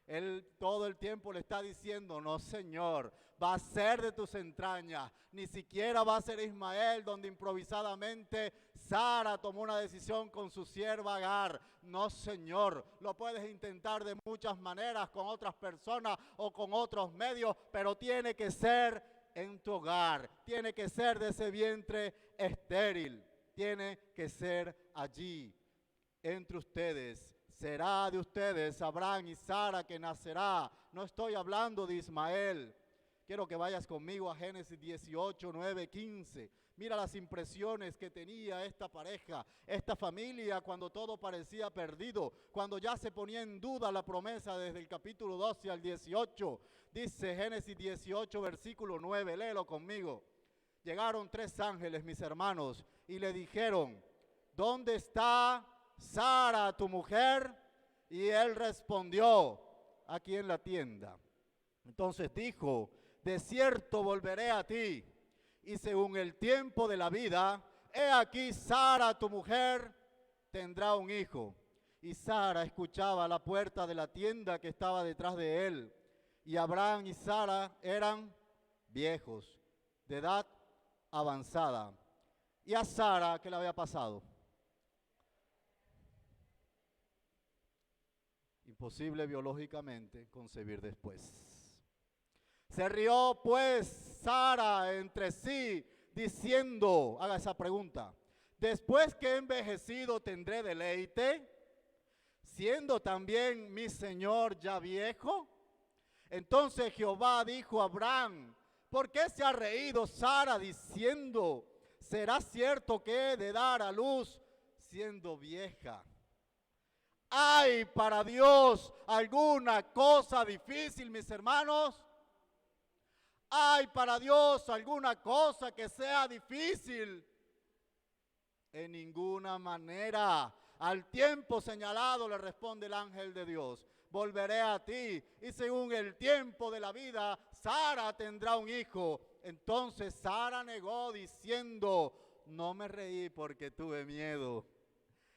Él todo el tiempo le está diciendo, no Señor, va a ser de tus entrañas, ni siquiera va a ser Ismael, donde improvisadamente Sara tomó una decisión con su sierva Agar. No Señor, lo puedes intentar de muchas maneras, con otras personas o con otros medios, pero tiene que ser en tu hogar, tiene que ser de ese vientre estéril, tiene que ser allí, entre ustedes. Será de ustedes, Abraham y Sara, que nacerá. No estoy hablando de Ismael. Quiero que vayas conmigo a Génesis 18, 9, 15. Mira las impresiones que tenía esta pareja, esta familia, cuando todo parecía perdido, cuando ya se ponía en duda la promesa desde el capítulo 12 al 18. Dice Génesis 18, versículo 9, léelo conmigo. Llegaron 3 ángeles, mis hermanos, y le dijeron, ¿dónde está Sara, tu mujer? Y él respondió, aquí en la tienda. Entonces dijo, de cierto volveré a ti, y según el tiempo de la vida, he aquí Sara, tu mujer, tendrá un hijo. Y Sara escuchaba a la puerta de la tienda que estaba detrás de él. Y Abraham y Sara eran viejos, de edad avanzada. Y a Sara, ¿qué le había pasado? Imposible biológicamente concebir después. Se rió pues Sara entre sí, diciendo, haga esa pregunta, después que he envejecido tendré deleite, siendo también mi señor ya viejo. Entonces Jehová dijo a Abraham, ¿por qué se ha reído Sara diciendo, será cierto que he de dar a luz siendo vieja? ¿Hay para Dios alguna cosa difícil, mis hermanos? ¿Hay para Dios alguna cosa que sea difícil? En ninguna manera. Al tiempo señalado le responde el ángel de Dios, volveré a ti y según el tiempo de la vida, Sara tendrá un hijo. Entonces Sara negó diciendo, no me reí porque tuve miedo.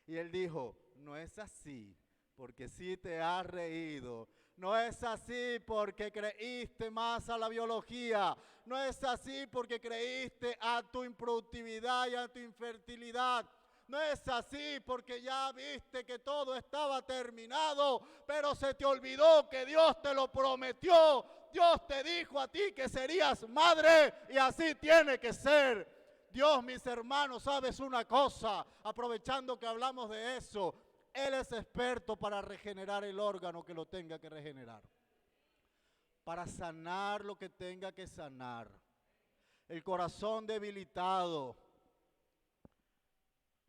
Y él dijo, no es así, porque sí te has reído. No es así porque creíste más a la biología. No es así porque creíste a tu improductividad y a tu infertilidad. No es así porque ya viste que todo estaba terminado, pero se te olvidó que Dios te lo prometió. Dios te dijo a ti que serías madre y así tiene que ser. Dios, mis hermanos, ¿sabes una cosa? Aprovechando que hablamos de eso, Él es experto para regenerar el órgano que lo tenga que regenerar, para sanar lo que tenga que sanar. El corazón debilitado.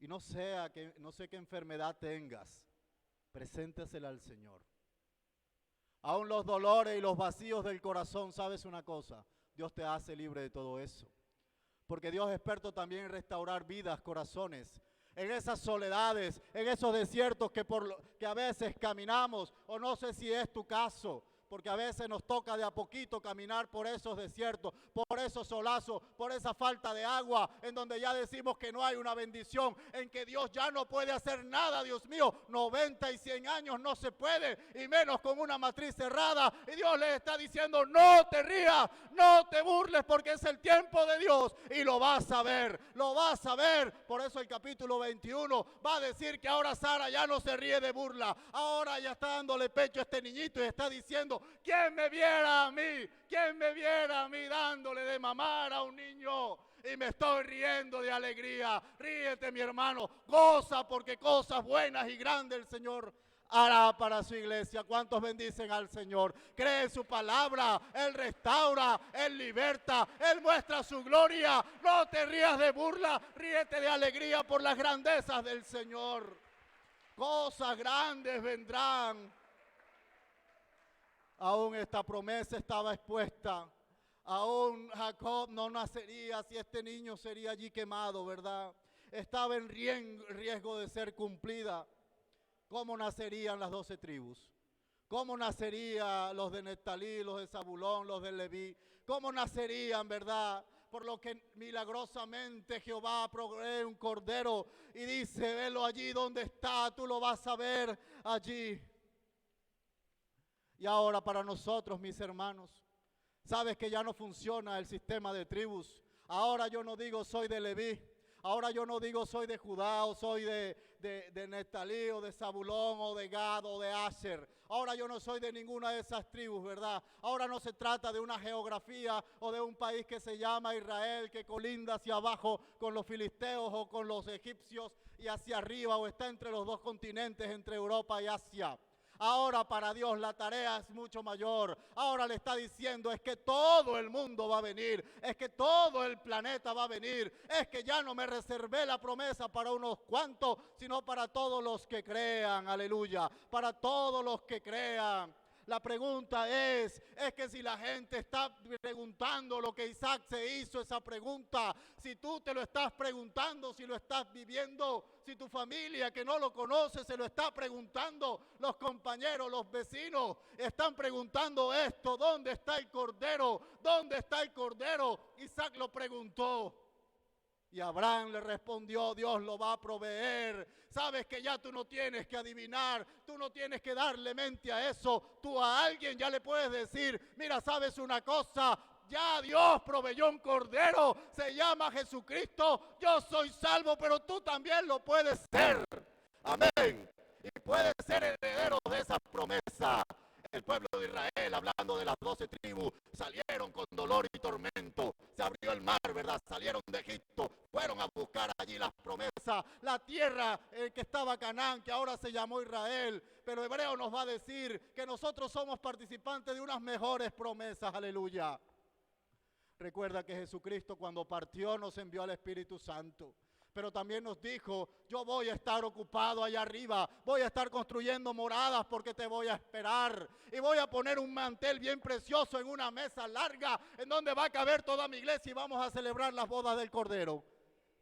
Y no sé qué enfermedad tengas, preséntesela al Señor. Aún los dolores y los vacíos del corazón, ¿sabes una cosa? Dios te hace libre de todo eso. Porque Dios es experto también en restaurar vidas, corazones. En esas soledades, en esos desiertos que a veces caminamos, o no sé si es tu caso, porque a veces nos toca de a poquito caminar por esos desiertos, por esos solazos, por esa falta de agua, en donde ya decimos que no hay una bendición, en que Dios ya no puede hacer nada, Dios mío, 90 y 100 años no se puede, y menos con una matriz cerrada, y Dios les está diciendo, no te rías, no te burles, porque es el tiempo de Dios, y lo vas a ver, por eso el capítulo 21 va a decir que ahora Sara ya no se ríe de burla, ahora ya está dándole pecho a este niñito y está diciendo, ¿quién me viera a mí? ¿Quién me viera a mí dándole de mamar a un niño? Y me estoy riendo de alegría. Ríete, mi hermano. Goza porque cosas buenas y grandes el Señor hará para su iglesia. ¿Cuántos bendicen al Señor? Cree en su palabra. Él restaura, Él liberta, Él muestra su gloria. No te rías de burla. Ríete de alegría por las grandezas del Señor. Cosas grandes vendrán. Aún esta promesa estaba expuesta. Aún Jacob no nacería si este niño sería allí quemado, ¿verdad? Estaba en riesgo de ser cumplida. ¿Cómo nacerían las 12 tribus? ¿Cómo nacerían los de Neftalí, los de Zabulón, los de Leví? ¿Cómo nacerían, verdad? Por lo que milagrosamente Jehová provee un cordero y dice, velo allí donde está, tú lo vas a ver allí. Y ahora para nosotros, mis hermanos, sabes que ya no funciona el sistema de tribus. Ahora yo no digo soy de Leví. Ahora yo no digo soy de Judá o soy de Neftalí o de Zabulón o de Gad o de Asher. Ahora yo no soy de ninguna de esas tribus, ¿verdad? Ahora no se trata de una geografía o de un país que se llama Israel, que colinda hacia abajo con los filisteos o con los egipcios y hacia arriba o está entre los dos continentes, entre Europa y Asia. Ahora para Dios la tarea es mucho mayor. Ahora le está diciendo es que todo el mundo va a venir. Es que todo el planeta va a venir. Es que ya no me reservé la promesa para unos cuantos, sino para todos los que crean. Aleluya. Para todos los que crean. La pregunta es que si la gente está preguntando lo que Isaac se hizo esa pregunta, si tú te lo estás preguntando, si lo estás viviendo, si tu familia que no lo conoce se lo está preguntando, los compañeros, los vecinos están preguntando esto, ¿dónde está el cordero? ¿Dónde está el cordero? Isaac lo preguntó. Y Abraham le respondió, Dios lo va a proveer. Sabes que ya tú no tienes que adivinar, tú no tienes que darle mente a eso. Tú a alguien ya le puedes decir, mira, ¿sabes una cosa? Ya Dios proveyó un cordero, se llama Jesucristo. Yo soy salvo, pero tú también lo puedes ser. Amén. Y puedes ser heredero de esa promesa. El pueblo de Israel, hablando de las 12 tribus, salieron con dolor y tormento. Se abrió el mar, ¿verdad? Salieron de Egipto, fueron a buscar allí las promesas. La tierra que estaba Canaán, que ahora se llamó Israel. Pero Hebreo nos va a decir que nosotros somos participantes de unas mejores promesas. Aleluya. Recuerda que Jesucristo cuando partió nos envió al Espíritu Santo. Pero también nos dijo, yo voy a estar ocupado allá arriba, voy a estar construyendo moradas porque te voy a esperar. Y voy a poner un mantel bien precioso en una mesa larga en donde va a caber toda mi iglesia y vamos a celebrar las bodas del Cordero.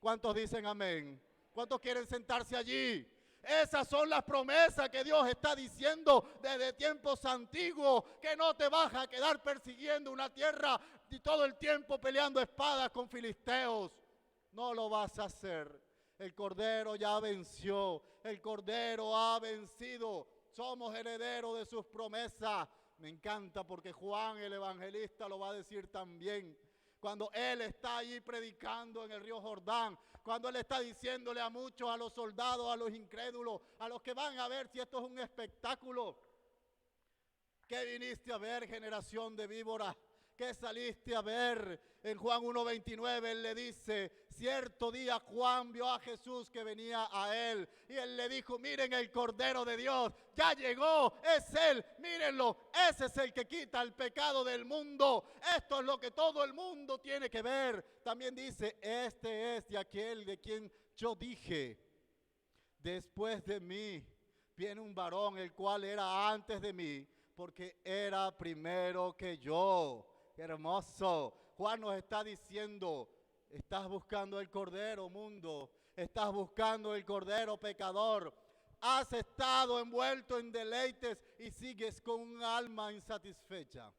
¿Cuántos dicen amén? ¿Cuántos quieren sentarse allí? Esas son las promesas que Dios está diciendo desde tiempos antiguos, que no te vas a quedar persiguiendo una tierra y todo el tiempo peleando espadas con filisteos. No lo vas a hacer. El Cordero ya venció. El Cordero ha vencido. somos herederos de sus promesas. Me encanta porque Juan el evangelista lo va a decir también. Cuando él está allí predicando en el río Jordán, cuando él está diciéndole a muchos, a los soldados, a los incrédulos, a los que van a ver si esto es un espectáculo. ¿Qué viniste a ver, generación de víboras? ¿Qué saliste a ver? En Juan 1:29 él le dice, cierto día Juan vio a Jesús que venía a él y él le dijo, miren el Cordero de Dios, ya llegó, es él, mírenlo, ese es el que quita el pecado del mundo. Esto es lo que todo el mundo tiene que ver. También dice, este es de aquel de quien yo dije, después de mí viene un varón el cual era antes de mí, porque era primero que yo. Qué hermoso. Juan nos está diciendo, estás buscando el Cordero, mundo. Estás buscando el Cordero, pecador. Has estado envuelto en deleites y sigues con un alma insatisfecha.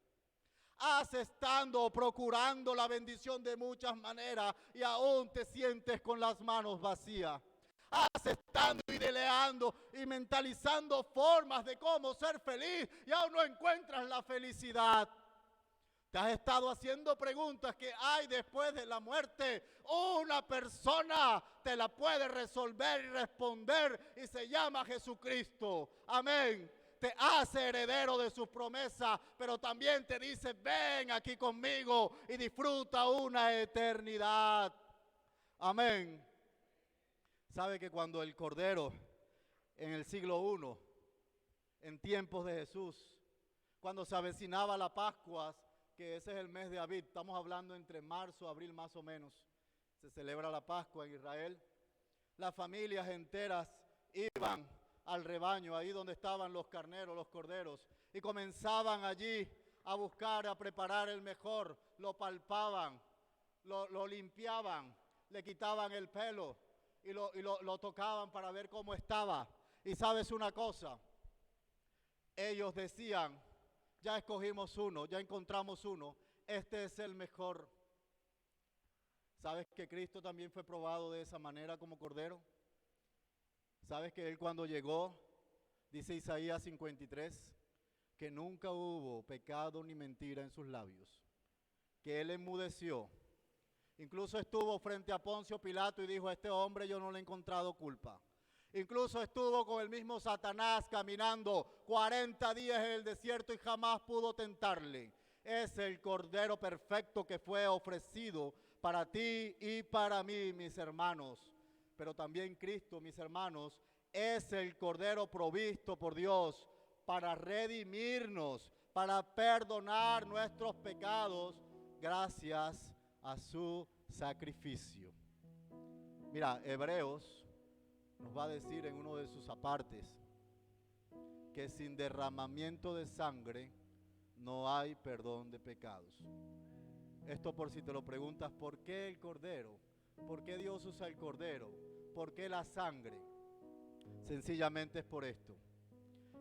Has estado procurando la bendición de muchas maneras y aún te sientes con las manos vacías. Has estado ideando y mentalizando formas de cómo ser feliz y aún no encuentras la felicidad. Te has estado haciendo preguntas que hay después de la muerte. Una persona te la puede resolver y responder y se llama Jesucristo. Amén. Te hace heredero de sus promesas, pero también te dice, ven aquí conmigo y disfruta una eternidad. Amén. Sabe que cuando el Cordero en el siglo I, en tiempos de Jesús, cuando se avecinaba la Pascua, que ese es el mes de Abib, estamos hablando entre marzo, abril más o menos, se celebra la Pascua en Israel, las familias enteras iban al rebaño, ahí donde estaban los carneros, los corderos, y comenzaban allí a buscar, a preparar el mejor, lo palpaban, lo limpiaban, le quitaban el pelo y lo tocaban para ver cómo estaba. Y sabes una cosa, ellos decían, ya escogimos uno, ya encontramos uno, este es el mejor. ¿Sabes que Cristo también fue probado de esa manera como Cordero? ¿Sabes que Él cuando llegó, dice Isaías 53, que nunca hubo pecado ni mentira en sus labios? Que Él enmudeció. Incluso estuvo frente a Poncio Pilato y dijo, a este hombre yo no le he encontrado culpa. Incluso estuvo con el mismo Satanás caminando 40 días en el desierto y jamás pudo tentarle. Es el Cordero perfecto que fue ofrecido para ti y para mí, mis hermanos. Pero también Cristo, mis hermanos, es el Cordero provisto por Dios para redimirnos, para perdonar nuestros pecados gracias a su sacrificio. Mira, Hebreos nos va a decir en uno de sus apartes que sin derramamiento de sangre no hay perdón de pecados. Esto por si te lo preguntas, ¿por qué el Cordero? ¿Por qué Dios usa el Cordero? ¿Por qué la sangre? Sencillamente es por esto.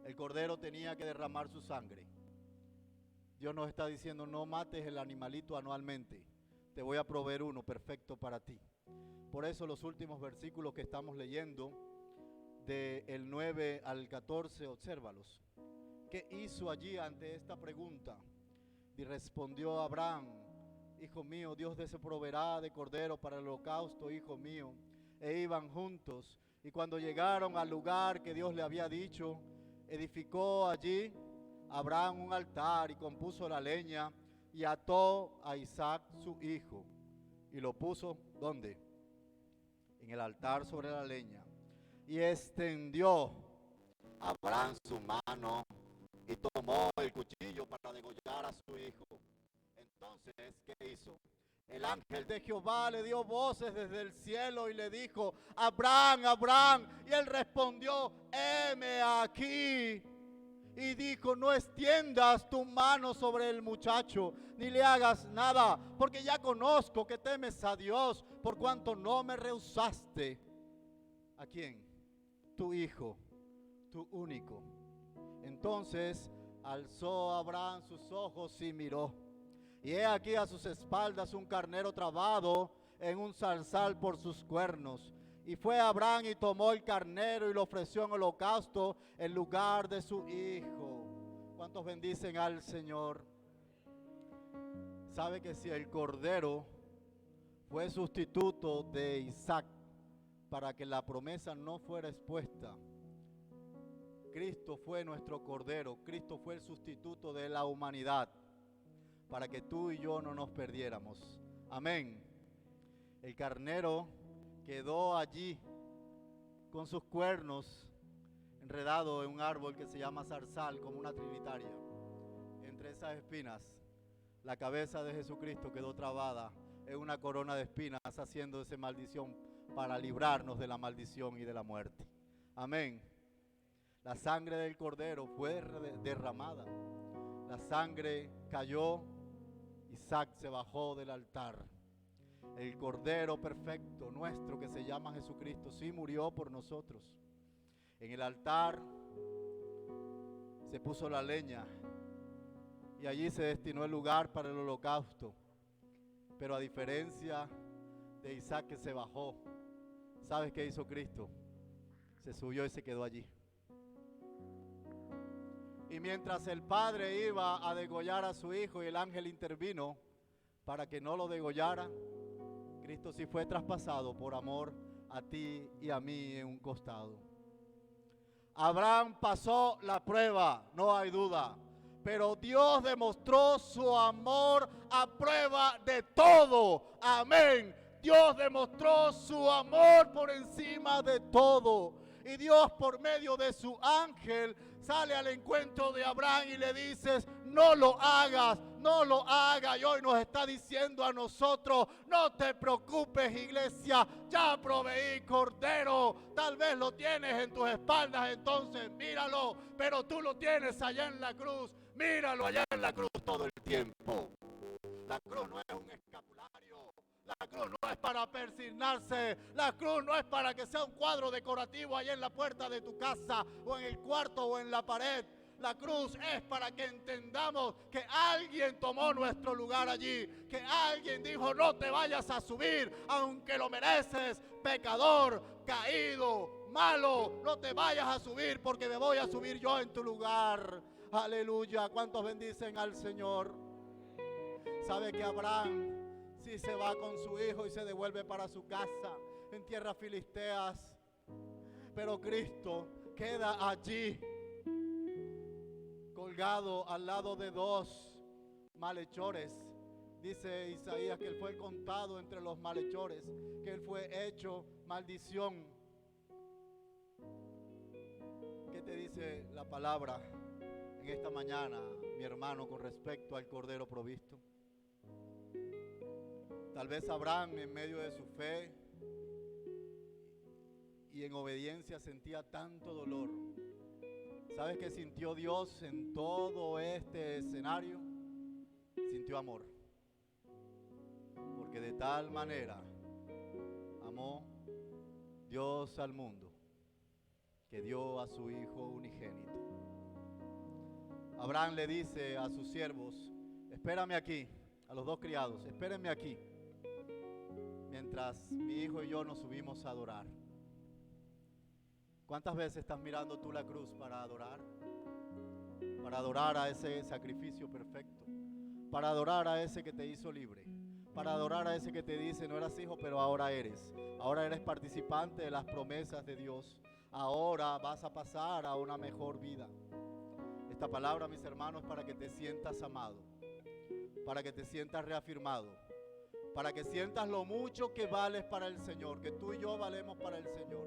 El Cordero tenía que derramar su sangre. Dios nos está diciendo, no mates el animalito anualmente. Te voy a proveer uno perfecto para ti. Por eso los últimos versículos que estamos leyendo, del 9 al 14, obsérvalos. ¿Qué hizo allí ante esta pregunta? Y respondió Abraham, hijo mío, Dios se proveerá de cordero para el holocausto, hijo mío. E iban juntos, y cuando llegaron al lugar que Dios le había dicho, edificó allí Abraham un altar y compuso la leña y ató a Isaac su hijo y lo puso, ¿dónde? En el altar sobre la leña. Y extendió Abraham su mano y tomó el cuchillo para degollar a su hijo. Entonces, ¿qué hizo? El ángel de Jehová le dio voces desde el cielo y le dijo, Abraham, Abraham. Y él respondió, heme aquí. Y dijo, no extiendas tu mano sobre el muchacho, ni le hagas nada, porque ya conozco que temes a Dios, por cuanto no me rehusaste. ¿A quién? Tu hijo, tu único. Entonces alzó Abraham sus ojos y miró. Y he aquí a sus espaldas un carnero trabado en un zarzal por sus cuernos. Y fue Abraham y tomó el carnero y lo ofreció en holocausto en lugar de su hijo. ¿Cuántos bendicen al Señor? ¿Sabe que si el cordero fue sustituto de Isaac para que la promesa no fuera expuesta? Cristo fue nuestro cordero, Cristo fue el sustituto de la humanidad para que tú y yo no nos perdiéramos. Amén. El carnero quedó allí con sus cuernos enredado en un árbol que se llama zarzal, como una trinitaria. Entre esas espinas, la cabeza de Jesucristo quedó trabada en una corona de espinas, haciéndose maldición para librarnos de la maldición y de la muerte. Amén. La sangre del cordero fue derramada. La sangre cayó. Isaac se bajó del altar. El cordero perfecto nuestro que se llama Jesucristo sí murió por nosotros. En el altar se puso la leña y allí se destinó el lugar para el holocausto. Pero a diferencia de Isaac que se bajó, ¿sabes qué hizo Cristo? Se subió y se quedó allí. Y mientras el padre iba a degollar a su hijo y el ángel intervino para que no lo degollara, Cristo sí fue traspasado por amor a ti y a mí en un costado. Abraham pasó la prueba, no hay duda, pero Dios demostró su amor a prueba de todo. Amén. Dios demostró su amor por encima de todo. Y Dios por medio de su ángel sale al encuentro de Abraham y le dices, no lo hagas, no lo hagas. Y hoy nos está diciendo a nosotros, no te preocupes, iglesia, ya proveí cordero. Tal vez lo tienes en tus espaldas, entonces míralo, pero tú lo tienes allá en la cruz. Míralo allá en la cruz todo el tiempo. La cruz no es un escapulario. La cruz no es para persignarse, la cruz no es para que sea un cuadro decorativo ahí en la puerta de tu casa o en el cuarto o en la pared. La cruz es para que entendamos que alguien tomó nuestro lugar allí, que alguien dijo no te vayas a subir aunque lo mereces, pecador, caído, malo, no te vayas a subir porque me voy a subir yo en tu lugar. Aleluya, ¿cuántos bendicen al Señor? ¿Sabe que Abraham sí se va con su hijo y se devuelve para su casa en tierras filisteas? Pero Cristo queda allí, colgado al lado de dos malhechores. Dice Isaías que él fue contado entre los malhechores, que él fue hecho maldición. ¿Qué te dice la palabra en esta mañana, mi hermano, con respecto al cordero provisto? Tal vez Abraham, en medio de su fe y en obediencia, sentía tanto dolor. ¿Sabes qué sintió Dios en todo este escenario? Sintió amor. Porque de tal manera amó Dios al mundo que dio a su Hijo unigénito. Abraham le dice a sus siervos, espérame aquí, a los dos criados, espérenme aquí, mientras mi hijo y yo nos subimos a adorar. ¿Cuántas veces estás mirando tú la cruz para adorar? Para adorar a ese sacrificio perfecto, para adorar a ese que te hizo libre, para adorar a ese que te dice no eras hijo pero ahora eres participante de las promesas de Dios, ahora vas a pasar a una mejor vida. Esta palabra, mis hermanos, es para que te sientas amado, para que te sientas reafirmado, para que sientas lo mucho que vales para el Señor, que tú y yo valemos para el Señor,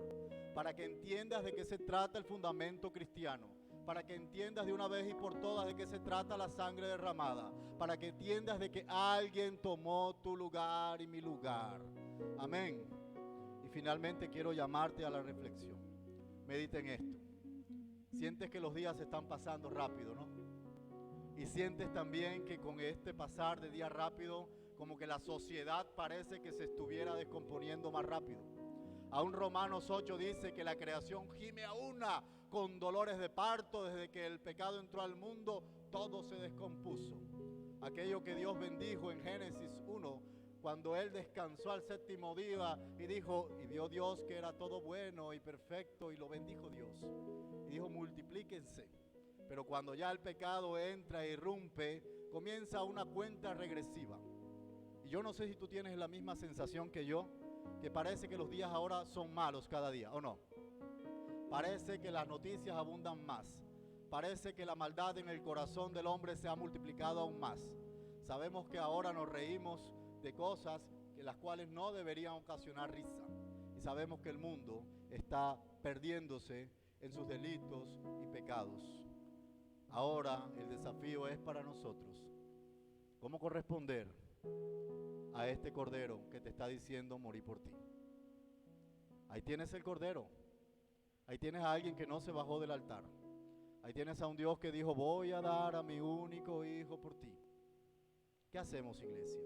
para que entiendas de qué se trata el fundamento cristiano, para que entiendas de una vez y por todas de qué se trata la sangre derramada, para que entiendas de que alguien tomó tu lugar y mi lugar. Amén. Y finalmente quiero llamarte a la reflexión. Medita en esto. Sientes que los días están pasando rápido, ¿no? Y sientes también que con este pasar de día rápido, como que la sociedad parece que se estuviera descomponiendo más rápido. Aún Romanos 8 dice que la creación gime a una con dolores de parto. Desde que el pecado entró al mundo, todo se descompuso. Aquello que Dios bendijo en Génesis 1, cuando Él descansó al séptimo día y dijo, y vio Dios que era todo bueno y perfecto, y lo bendijo Dios. Y dijo, multiplíquense. Pero cuando ya el pecado entra e irrumpe, comienza una cuenta regresiva. Y yo no sé si tú tienes la misma sensación que yo, que parece que los días ahora son malos cada día, ¿o no? Parece que las noticias abundan más. Parece que la maldad en el corazón del hombre se ha multiplicado aún más. Sabemos que ahora nos reímos de cosas que las cuales no deberían ocasionar risa. Y sabemos que el mundo está perdiéndose en sus delitos y pecados. Ahora el desafío es para nosotros. ¿Cómo corresponder a este cordero que te está diciendo morí por ti? Ahí tienes el cordero. Ahí tienes a alguien que no se bajó del altar. Ahí tienes a un Dios que dijo, voy a dar a mi único hijo por ti. ¿Qué hacemos, iglesia?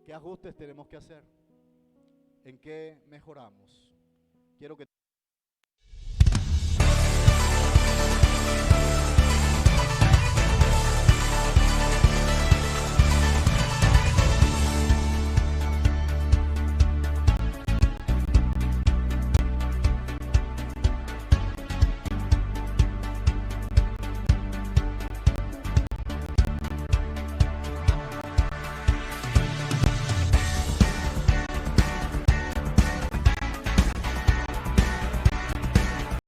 ¿Qué ajustes tenemos que hacer? ¿En qué mejoramos? Quiero que